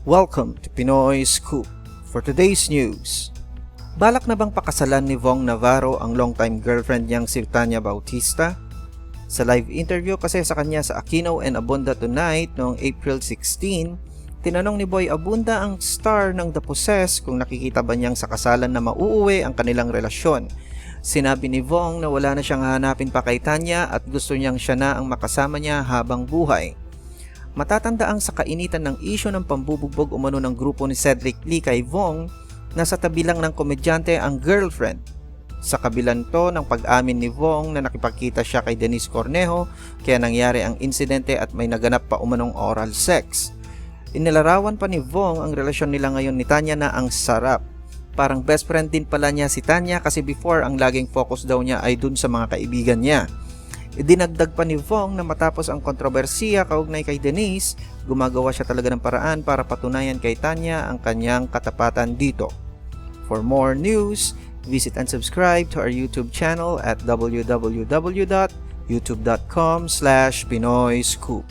Welcome to Pinoy Scoop. For today's news, balak na bang pakasalan ni Vong Navarro ang longtime girlfriend niyang si Tanya Bautista? Sa live interview kasi sa kanya sa Aquino and Abunda Tonight noong April 16, tinanong ni Boy Abunda ang star ng The Possessed kung nakikita ba niyang sa kasalan na mauuwi ang kanilang relasyon. Sinabi ni Vong na wala na siyang hahanapin pa kay Tanya at gusto niyang siya na ang makasama niya habang buhay. Matatandaang sa kainitan ng isyu ng pambubugbog umano ng grupo ni Cedric Lee kay Vong, nasa tabi lang ng komedyante ang girlfriend. Sa kabilang to ng pag-amin ni Vong na nakipagkita siya kay Denise Cornejo kaya nangyari ang insidente at may naganap pa umanong oral sex. Inilarawan pa ni Vong ang relasyon nila ngayon ni Tanya na ang sarap. Parang best friend din pala niya si Tanya kasi before ang laging focus daw niya ay dun sa mga kaibigan niya. Idinagdag pa ni Vong na matapos ang kontrobersiya kaugnay kay Denise, gumagawa siya talaga ng paraan para patunayan kay Tanya ang kanyang katapatan dito. For more news, visit and subscribe to our YouTube channel at www.youtube.com/PinoyScoop.